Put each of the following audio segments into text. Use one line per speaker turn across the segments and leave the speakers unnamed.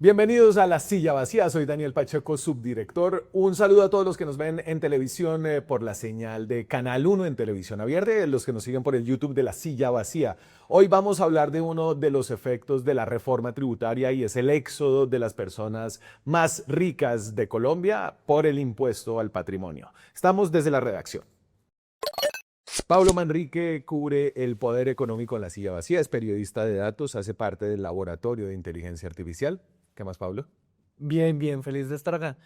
Bienvenidos a La Silla Vacía, soy Daniel Pacheco, subdirector. Un saludo a todos los que nos ven en televisión por la señal de Canal 1 en televisión abierta y a los que nos siguen por el YouTube de La Silla Vacía. Hoy vamos a hablar de uno de los efectos de la reforma tributaria y es el éxodo de las personas más ricas de Colombia por el impuesto al patrimonio. Estamos desde la redacción. Pablo Manrique cubre el poder económico en La Silla Vacía, es periodista de datos, hace parte del laboratorio de inteligencia artificial. ¿Qué más, Pablo?
Bien, bien, feliz de estar acá.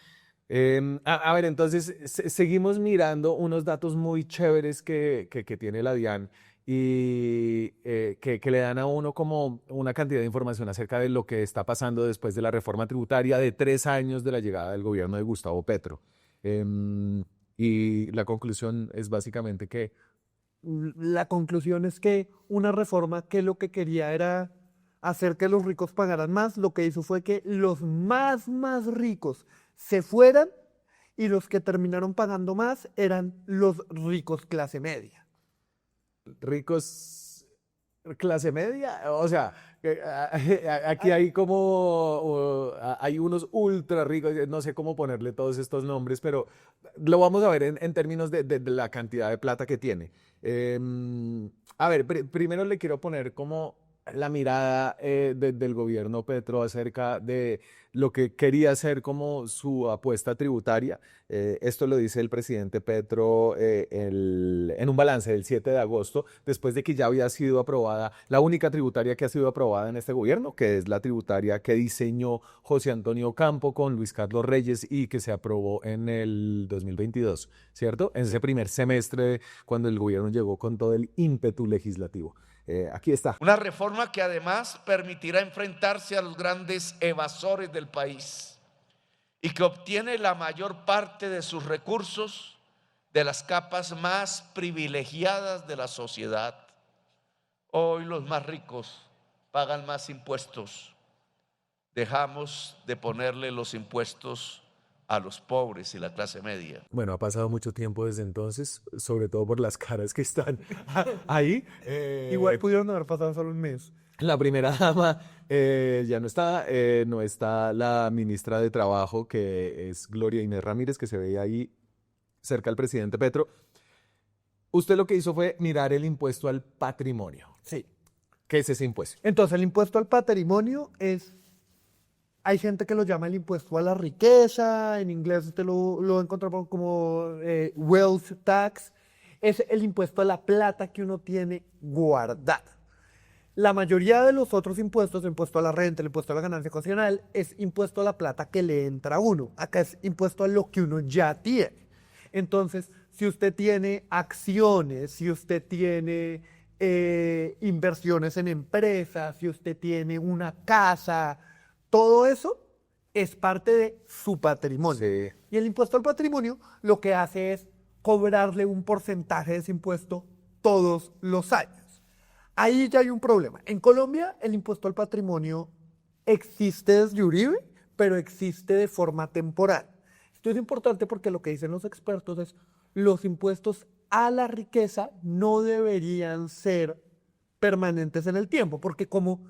A ver, entonces seguimos mirando unos datos muy chéveres que tiene la DIAN y que le dan a uno como una cantidad de información acerca de lo que está pasando después de la reforma tributaria de 3 años de la llegada del gobierno de Gustavo Petro. Em, y la conclusión es básicamente que
La conclusión es que una reforma que lo que quería era hacer que los ricos pagaran más, lo que hizo fue que los más ricos se fueran y los que terminaron pagando más eran los ricos clase media.
ricos clase media, o sea, aquí hay como, hay unos ultra ricos, no sé cómo ponerle todos estos nombres, pero lo vamos a ver en términos de la cantidad de plata que tiene. A ver, primero le quiero poner como la mirada del gobierno Petro acerca de lo que quería hacer como su apuesta tributaria. Esto lo dice el presidente Petro en un balance del 7 de agosto, después de que ya había sido aprobada la única tributaria que ha sido aprobada en este gobierno, que es la tributaria que diseñó José Antonio Campo con Luis Carlos Reyes y que se aprobó en el 2022, ¿cierto? En ese primer semestre, cuando el gobierno llegó con todo el ímpetu legislativo. Aquí está.
Una reforma que además permitirá enfrentarse a los grandes evasores del país y que obtiene la mayor parte de sus recursos de las capas más privilegiadas de la sociedad. Hoy los más ricos pagan más impuestos. Dejamos de ponerle los impuestos a los pobres y la clase media.
Bueno, ha pasado mucho tiempo desde entonces, sobre todo por las caras que están ahí.
Igual pudieron haber pasado solo un mes.
La primera dama ya no está la ministra de Trabajo, que es Gloria Inés Ramírez, que se ve ahí cerca al presidente Petro. Usted lo que hizo fue mirar el impuesto al patrimonio.
Sí.
¿Qué es ese impuesto?
Entonces, el impuesto al patrimonio es, hay gente que lo llama el impuesto a la riqueza, en inglés usted lo encuentra como wealth tax, es el impuesto a la plata que uno tiene guardada. La mayoría de los otros impuestos, el impuesto a la renta, el impuesto a la ganancia ocasional, es impuesto a la plata que le entra a uno. Acá es impuesto a lo que uno ya tiene. Entonces, si usted tiene acciones, si usted tiene inversiones en empresas, si usted tiene una casa, todo eso es parte de su patrimonio.
Sí.
Y el impuesto al patrimonio lo que hace es cobrarle un porcentaje de ese impuesto todos los años. Ahí ya hay un problema. En Colombia el impuesto al patrimonio existe desde Uribe, pero existe de forma temporal. Esto es importante porque lo que dicen los expertos es los impuestos a la riqueza no deberían ser permanentes en el tiempo, porque como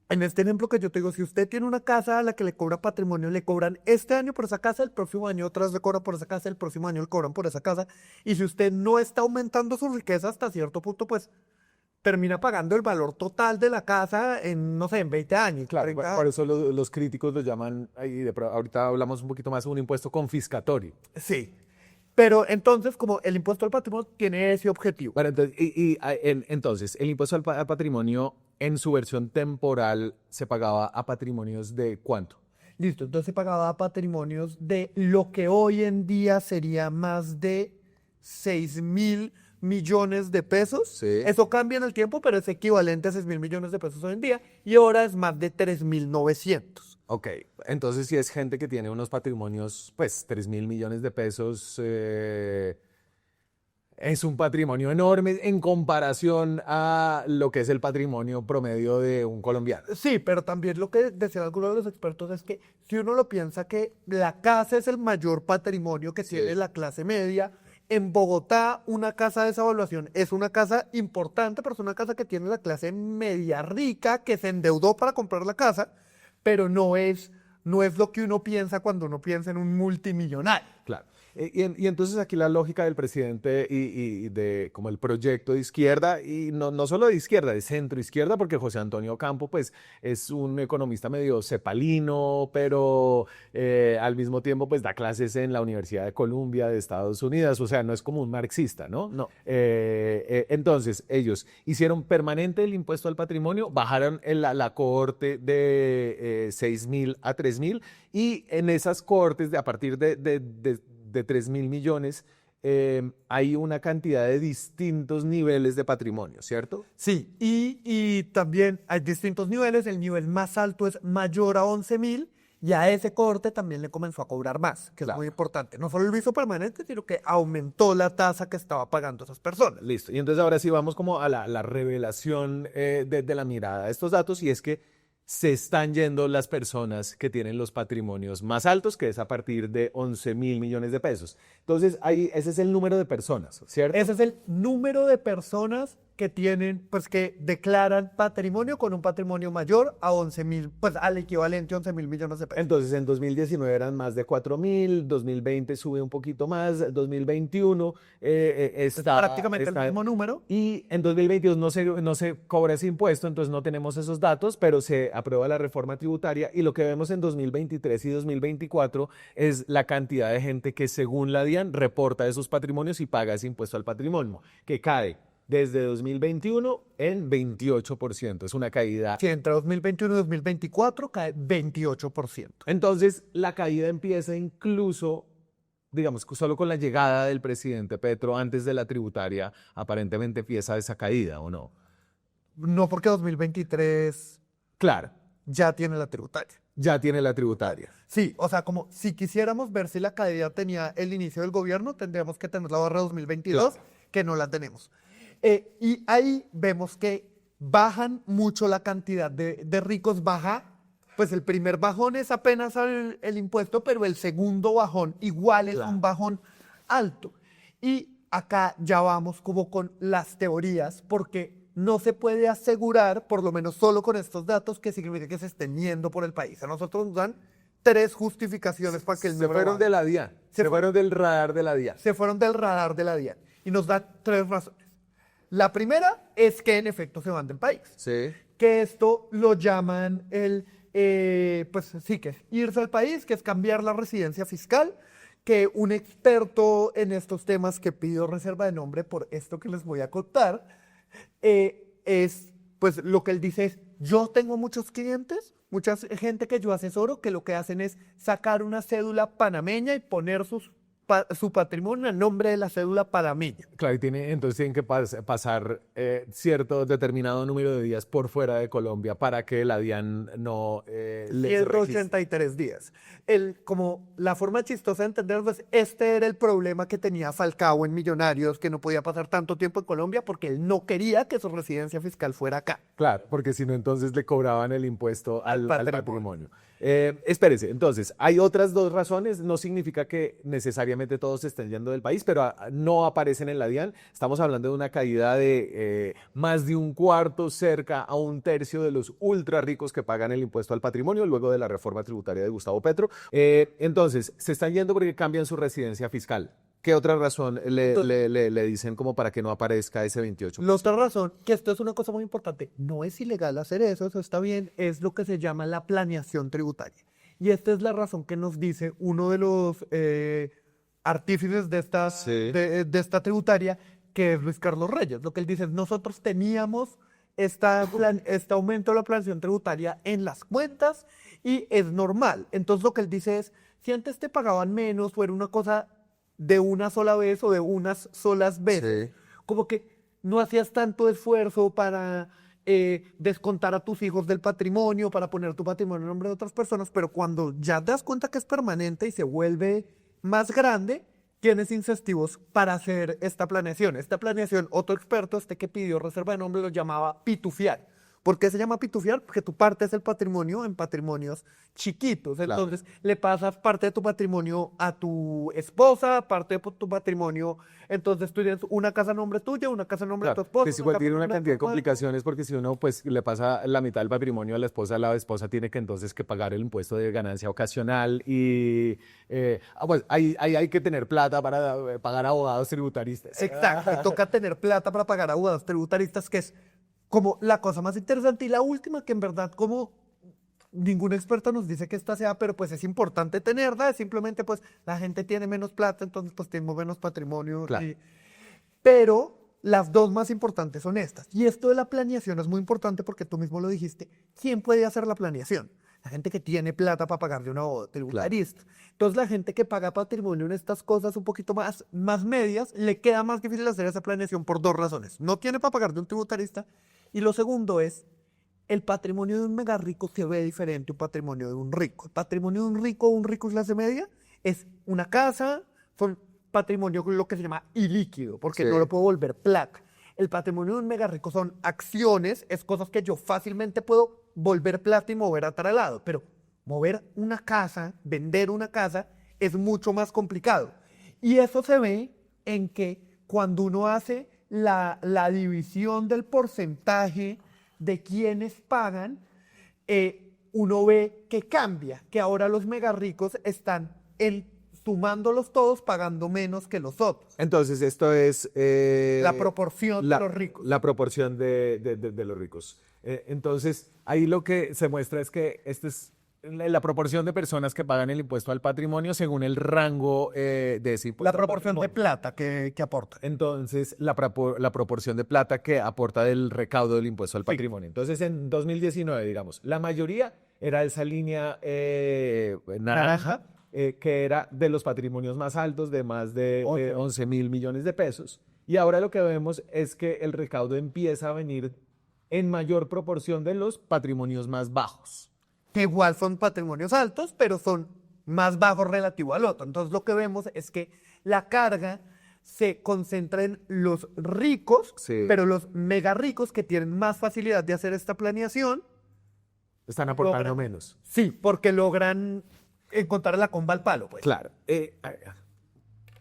en este ejemplo que yo te digo, si usted tiene una casa a la que le cobra patrimonio, le cobran este año por esa casa, el próximo año otra vez le cobran por esa casa, el próximo año le cobran por esa casa, y si usted no está aumentando su riqueza hasta cierto punto, pues termina pagando el valor total de la casa en, no sé, en 20 años.
Claro,
30
por eso los críticos lo llaman, ahorita hablamos un poquito más de un impuesto confiscatorio.
Sí. Pero entonces, como el impuesto al patrimonio tiene ese objetivo.
Bueno, entonces, el impuesto al patrimonio en su versión temporal se pagaba a patrimonios de ¿cuánto?
Listo, entonces se pagaba patrimonios de lo que hoy en día sería más de 6.000 millones de pesos.
Sí.
Eso cambia en el tiempo, pero es equivalente a 6.000 millones de pesos hoy en día. Y ahora es más de 3.900.
Ok, entonces si es gente que tiene unos patrimonios, pues 3.000 millones de pesos, es un patrimonio enorme en comparación a lo que es el patrimonio promedio de un colombiano.
Sí, pero también lo que decían algunos de los expertos es que si uno lo piensa que la casa es el mayor patrimonio que
Sí.
tiene la clase media, en Bogotá una casa de esa evaluación es una casa importante, pero es una casa que tiene la clase media rica que se endeudó para comprar la casa, pero no es lo que uno piensa cuando uno piensa en un multimillonario.
Claro. Y entonces aquí la lógica del presidente y de como el proyecto de izquierda, y no solo de izquierda, de centro izquierda, porque José Antonio Campo pues es un economista medio cepalino, pero al mismo tiempo pues da clases en la Universidad de Columbia de Estados Unidos, o sea, no es como un marxista, ¿no?
No.
Entonces ellos hicieron permanente el impuesto al patrimonio, bajaron la cohorte de 6.000 a 3.000, y en esas cohortes a partir de 3.000 millones, hay una cantidad de distintos niveles de patrimonio, ¿cierto?
Sí, y también hay distintos niveles. El nivel más alto es mayor a 11.000 y a ese corte también le comenzó a cobrar más, que es
Claro.
muy importante. No solo lo hizo permanente, sino que aumentó la tasa que estaba pagando esas personas.
Listo. Y entonces ahora sí vamos como a la revelación de la mirada de estos datos, y es que se están yendo las personas que tienen los patrimonios más altos, que es a partir de 11.000 millones de pesos. Entonces, ese es el número de personas, ¿cierto?
Ese es el número de personas que tienen, pues que declaran patrimonio con un patrimonio mayor a 11.000, pues al equivalente a 11.000 millones de pesos.
Entonces, en 2019 eran más de 4.000, 2020 sube un poquito más, 2021
Es prácticamente el mismo número.
Y en 2022 no se cobra ese impuesto, entonces no tenemos esos datos, pero se aprueba la reforma tributaria, y lo que vemos en 2023 y 2024 es la cantidad de gente que, según la DIAN, reporta esos patrimonios y paga ese impuesto al patrimonio, que cae desde 2021 en 28%. Es una caída.
Si entre 2021 y 2024 cae 28%.
Entonces, la caída empieza incluso, digamos, solo con la llegada del presidente Petro. Antes de la tributaria, aparentemente empieza esa caída, ¿o no?
No, porque 2023
Claro,
ya tiene la tributaria.
ya tiene la tributaria.
Sí, o sea, como si quisiéramos ver si la caída tenía el inicio del gobierno, tendríamos que tener la barra 2022,
Claro.
que no la tenemos. Y ahí vemos que bajan mucho la cantidad de ricos, baja, pues el primer bajón es apenas el impuesto, pero el segundo bajón igual es
Claro.
un bajón alto. Y acá ya vamos como con las teorías, porque no se puede asegurar, por lo menos solo con estos datos, que significa que se estén yendo por el país. A nosotros nos dan 3 justificaciones para que el
Se
número
fueron
baje.
de la DIAN, se fueron del radar de la DIAN.
Se fueron del radar de la DIAN y nos dan 3 razones. La primera es que en efecto se van del país,
Sí.
que esto lo llaman pues sí, que es irse al país, que es cambiar la residencia fiscal, que un experto en estos temas que pidió reserva de nombre por esto que les voy a contar, pues lo que él dice es, yo tengo muchos clientes, mucha gente que yo asesoro, que lo que hacen es sacar una cédula panameña y poner su patrimonio a nombre de la cédula panameña.
Claro, entonces tienen que pasar cierto determinado número de días por fuera de Colombia para que la DIAN no les registre.
183 días. Como la forma chistosa de entenderlo es, este era el problema que tenía Falcao en Millonarios, que no podía pasar tanto tiempo en Colombia porque él no quería que su residencia fiscal fuera acá.
Claro, porque si no, entonces le cobraban el impuesto al
patrimonio.
patrimonio. Espérese, entonces, hay otras 2 razones. No significa que necesariamente todos se estén yendo del país, pero no aparecen en la DIAN. Estamos hablando de una caída de más de un cuarto, cerca a un tercio de los ultra ricos que pagan el impuesto al patrimonio luego de la reforma tributaria de Gustavo Petro. Entonces, se están yendo porque cambian su residencia fiscal. ¿Qué otra razón le dicen como para que no aparezca ese 28%?
La otra razón, que esto es una cosa muy importante, no es ilegal hacer eso está bien, es lo que se llama la planeación tributaria. Y esta es la razón que nos dice uno de los artífices de
Sí.
de esta tributaria, que es Luis Carlos Reyes. Lo que él dice es, nosotros teníamos este aumento de la planeación tributaria en las cuentas y es normal. Entonces lo que él dice es, si antes te pagaban menos o era una cosa de una sola vez o de unas solas veces,
Sí.
como que no hacías tanto esfuerzo para descontar a tus hijos del patrimonio, para poner tu patrimonio en nombre de otras personas, pero cuando ya te das cuenta que es permanente y se vuelve más grande, tienes incentivos para hacer esta planeación. Esta planeación, otro experto, que pidió reserva de nombre, lo llamaba pitufiar, ¿Por qué se llama pitufiar? Porque tú partes el patrimonio en patrimonios chiquitos.
Claro.
Entonces, le pasas parte de tu patrimonio a tu esposa, parte de tu patrimonio. Entonces, tú tienes una casa a nombre tuyo, una casa a nombre de tu
Claro,
esposa.
pues igual tiene una
casa a
cantidad de
nombre tu madre.
complicaciones porque si uno pues le pasa la mitad del patrimonio a la esposa tiene que entonces que pagar el impuesto de ganancia ocasional y pues ahí hay que tener plata para pagar abogados tributaristas.
Exacto, y toca tener plata para pagar abogados tributaristas, que es como la cosa más interesante y la última que en verdad como ningún experto nos dice que esta sea, pero pues es importante tenerla, es simplemente pues la gente tiene menos plata, entonces pues tenemos menos patrimonio.
Claro.
Pero las dos más importantes son estas. Y esto de la planeación es muy importante porque tú mismo lo dijiste, ¿quién puede hacer la planeación? La gente que tiene plata para pagarle un abogado tributarista. Entonces la gente que paga patrimonio en estas cosas un poquito más medias, le queda más difícil hacer esa planeación por dos razones. No tiene para pagar de un tributarista y lo segundo es, el patrimonio de un mega rico se ve diferente a un patrimonio de un rico. El patrimonio de un rico clase media, es una casa, son patrimonio lo que se llama ilíquido, porque
Sí.
no lo puedo volver plata. El patrimonio de un mega rico son acciones, es cosas que yo fácilmente puedo volver plata y mover a tal lado, pero mover una casa, vender una casa, es mucho más complicado. Y eso se ve en que cuando uno hace la división del porcentaje de quienes pagan, uno ve que cambia, que ahora los mega ricos están sumándolos todos pagando menos que los otros.
Entonces esto es
La proporción de los ricos.
La proporción de los ricos. Entonces ahí lo que se muestra es que esta es la proporción de personas que pagan el impuesto al patrimonio según el rango de ese impuesto.
La
al
proporción de
patrimonio.
plata que aporta.
Entonces, la proporción de plata que aporta del recaudo del impuesto al patrimonio. Entonces, en 2019, digamos, la mayoría era esa línea naranja, que era de los patrimonios más altos, de más de 11.000 millones de pesos. Y ahora lo que vemos es que el recaudo empieza a venir en mayor proporción de los patrimonios más bajos.
Que igual son patrimonios altos, pero son más bajos relativo al otro. Entonces lo que vemos es que la carga se concentra en los ricos,
Sí.
pero los mega ricos que tienen más facilidad de hacer esta planeación,
Están aportando
Logran-
menos.
sí, porque logran encontrar la comba al palo, pues.
Claro.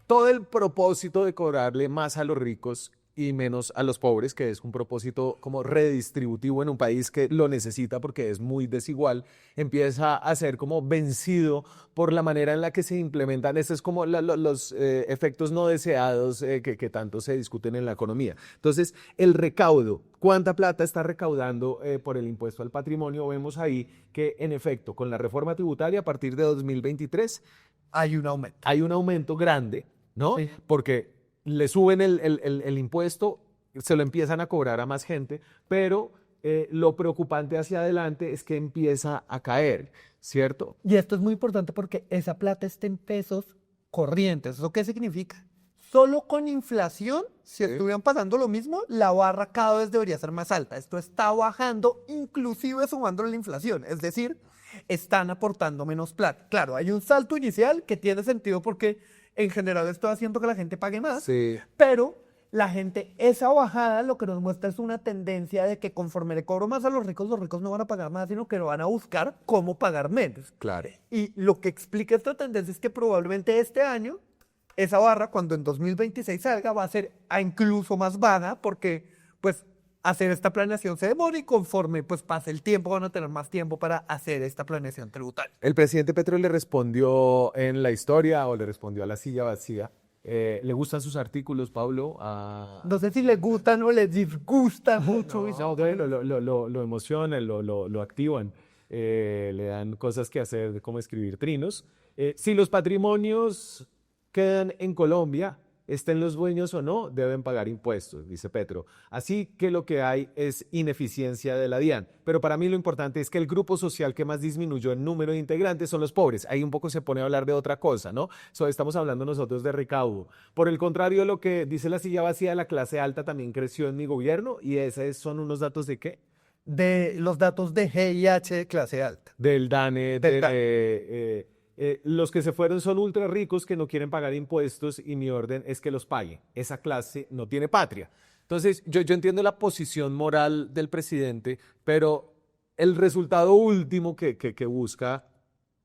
Todo el propósito de cobrarle más a los ricos y menos a los pobres, que es un propósito como redistributivo en un país que lo necesita porque es muy desigual, empieza a ser como vencido por la manera en la que se implementan. Estos es como los efectos no deseados que tanto se discuten en la economía. Entonces, el recaudo, ¿cuánta plata está recaudando por el impuesto al patrimonio? Vemos ahí que, en efecto, con la reforma tributaria a partir de 2023
Hay un aumento.
hay un aumento grande, ¿no?
Sí.
Porque le suben el impuesto, se lo empiezan a cobrar a más gente, pero lo preocupante hacia adelante es que empieza a caer, ¿cierto?
Y esto es muy importante porque esa plata está en pesos corrientes. ¿Eso qué significa? Solo con inflación, si estuvieran pasando lo mismo, la barra cada vez debería ser más alta. Esto está bajando, inclusive sumando la inflación. Es decir, están aportando menos plata. Claro, hay un salto inicial que tiene sentido porque en general esto está haciendo que la gente pague más.
Sí.
Pero la gente, esa bajada lo que nos muestra es una tendencia de que conforme le cobro más a los ricos no van a pagar más, sino que van a buscar cómo pagar menos.
Claro.
Y lo que explica esta tendencia es que probablemente este año, esa barra, cuando en 2026 salga, va a ser incluso más baja porque, pues, hacer esta planeación se demora y conforme, pues, pase el tiempo, van a tener más tiempo para hacer esta planeación tributaria.
El presidente Petro le respondió en la historia o le respondió a la silla vacía. ¿Le gustan sus artículos, Pablo?
No sé si les gustan o les disgusta mucho.
No, lo emocionan, lo activan, le dan cosas que hacer, como escribir trinos. Si los patrimonios quedan en Colombia, estén los dueños o no, deben pagar impuestos, dice Petro. Así que lo que hay es ineficiencia de la DIAN. Pero para mí lo importante es que el grupo social que más disminuyó en número de integrantes son los pobres. Ahí un poco se pone a hablar de otra cosa, ¿no? Estamos hablando nosotros de recaudo. Por el contrario, lo que dice la silla vacía, la clase alta también creció en mi gobierno, y esos son unos datos ¿de qué?
De los datos de GIH de clase alta.
Del DANE,
Del DANE.
los que se fueron son ultra ricos que no quieren pagar impuestos y mi orden es que los pague. Esa clase no tiene patria. Entonces, yo entiendo la posición moral del presidente, pero el resultado último que busca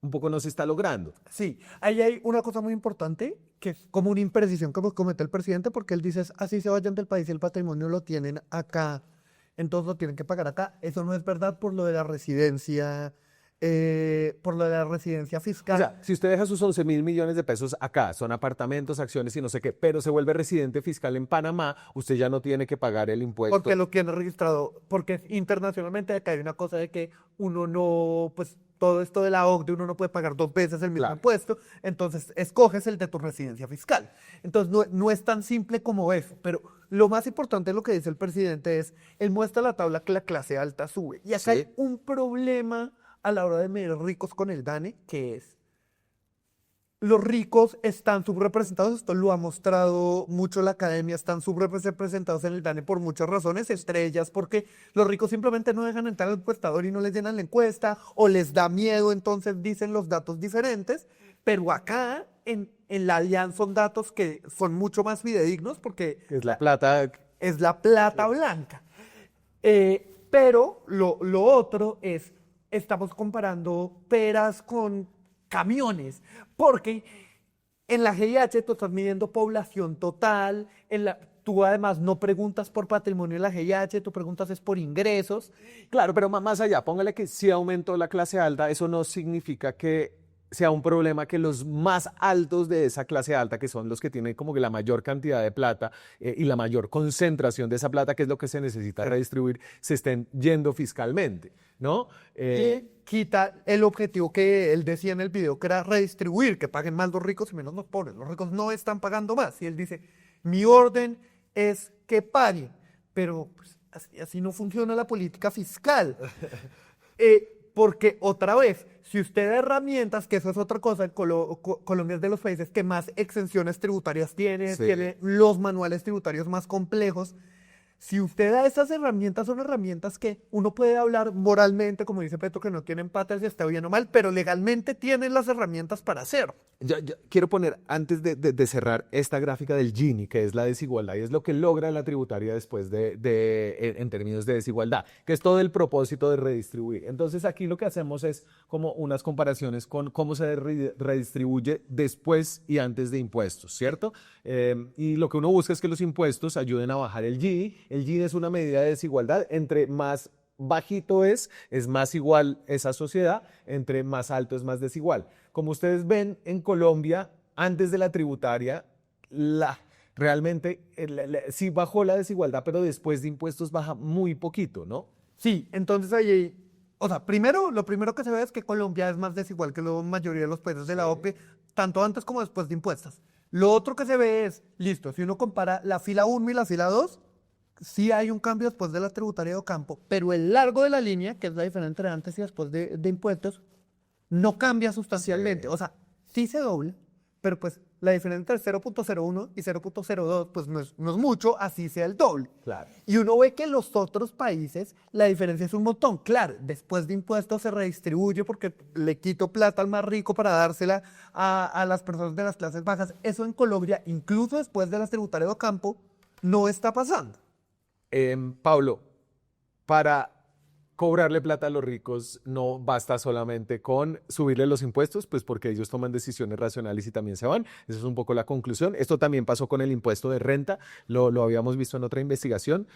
un poco no se está logrando.
Sí, ahí hay una cosa muy importante que es como una imprecisión que comete el presidente porque él dice así se vayan del país y el patrimonio lo tienen acá, entonces lo tienen que pagar acá. Eso no es verdad por lo de la residencia,
O
fiscal.
sea, si usted deja sus 11.000 millones de pesos acá, son apartamentos, acciones y no sé qué, pero se vuelve residente fiscal en Panamá, usted ya no tiene que pagar el impuesto.
Porque lo tiene registrado, porque internacionalmente acá hay una cosa de que uno no, pues todo esto de la OCDE, uno no puede pagar 2 veces el mismo
Claro.
impuesto, entonces escoges el de tu residencia fiscal. Entonces no es tan simple como eso, pero lo más importante de lo que dice el presidente es, él muestra la tabla que la clase alta sube. Y acá
Sí.
hay un problema a la hora de medir ricos con el DANE, que es los ricos están subrepresentados, esto lo ha mostrado mucho la academia, están subrepresentados en el DANE por muchas razones, entre ellas porque los ricos simplemente no dejan entrar al encuestador y no les llenan la encuesta, o les da miedo, entonces dicen los datos diferentes, pero acá en la alianza son datos que son mucho más fidedignos porque
Que es la plata.
es la plata blanca. Pero lo otro es, estamos comparando peras con camiones, porque en la GIH tú estás midiendo población total, tú además no preguntas por patrimonio en la GIH, tú preguntas es por ingresos.
Claro, pero más allá, póngale que sí aumentó la clase alta, eso no significa que sea un problema que los más altos de esa clase alta, que son los que tienen como que la mayor cantidad de plata y la mayor concentración de esa plata, que es lo que se necesita redistribuir, se estén yendo fiscalmente, ¿no?
Y quita el objetivo que él decía en el video, que era redistribuir, que paguen más los ricos y menos los pobres. Los ricos no están pagando más. Y él dice, mi orden es que paguen. Pero pues, así no funciona la política fiscal. Porque otra vez, si usted da herramientas, que eso es otra cosa, Colombia es de los países que más exenciones tributarias tiene,
Sí.
tiene los manuales tributarios más complejos. Si usted da esas herramientas, son herramientas que uno puede hablar moralmente, como dice Petro, que no tienen patas si está bien o mal, pero legalmente tienen las herramientas para hacerlo.
Yo quiero poner, antes de cerrar, esta gráfica del Gini, que es la desigualdad, y es lo que logra la tributaria después en términos de desigualdad, que es todo el propósito de redistribuir. Entonces aquí lo que hacemos es como unas comparaciones con cómo se redistribuye después y antes de impuestos, ¿cierto? Y lo que uno busca es que los impuestos ayuden a bajar el Gini. El Gini es una medida de desigualdad, entre más bajito es más igual esa sociedad, entre más alto es más desigual. Como ustedes ven, en Colombia, antes de la tributaria, realmente sí bajó la desigualdad, pero después de impuestos baja muy poquito, ¿no?
Sí, entonces ahí, o sea, lo primero que se ve es que Colombia es más desigual que la mayoría de los países de la OCDE, tanto antes como después de impuestos. Lo otro que se ve es, listo, si uno compara la fila 1 y la fila 2, sí hay un cambio después de la tributaria de Ocampo, pero el largo de la línea, que es la diferencia entre antes y después de impuestos, no cambia sustancialmente.
Sí.
O sea, sí se dobla, pero pues la diferencia entre 0.01 y 0.02 pues no es mucho, así sea el doble.
Claro.
Y uno ve que en los otros países la diferencia es un montón. Claro, después de impuestos se redistribuye porque le quito plata al más rico para dársela a las personas de las clases bajas. Eso en Colombia, incluso después de la tributaria de Ocampo, no está pasando.
Pablo, para cobrarle plata a los ricos no basta solamente con subirle los impuestos, pues porque ellos toman decisiones racionales y también se van. Esa es un poco la conclusión. Esto también pasó con el impuesto de renta, lo habíamos visto en otra investigación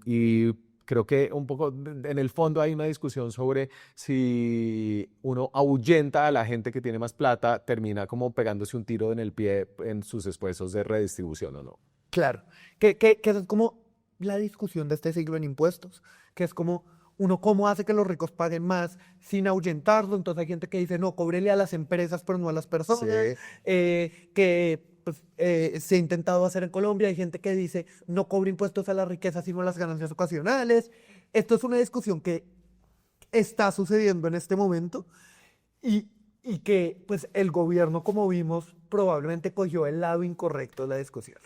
y creo que un poco en el fondo hay una discusión sobre si uno ahuyenta a la gente que tiene más plata, termina como pegándose un tiro en el pie en sus esfuerzos de redistribución o no.
Claro, que es como la discusión de este siglo en impuestos, que es como uno cómo hace que los ricos paguen más sin ahuyentarlo. Entonces hay gente que dice, no, cóbrele a las empresas, pero no a las personas,
Sí.
que pues, se ha intentado hacer en Colombia. Hay gente que dice, no cobre impuestos a la riqueza, sino a las ganancias ocasionales. Esto es una discusión que está sucediendo en este momento y que pues el gobierno, como vimos, probablemente cogió el lado incorrecto de la discusión.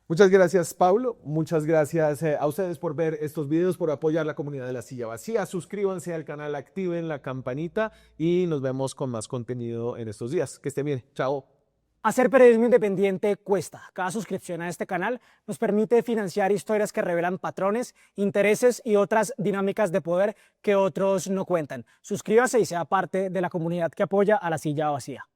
Muchas gracias, Pablo. Muchas gracias a ustedes por ver estos videos, por apoyar la comunidad de La Silla Vacía. Suscríbanse al canal, activen la campanita y nos vemos con más contenido en estos días. Que estén bien. Chao.
Hacer periodismo independiente cuesta. Cada suscripción a este canal nos permite financiar historias que revelan patrones, intereses y otras dinámicas de poder que otros no cuentan. Suscríbase y sea parte de la comunidad que apoya a La Silla Vacía.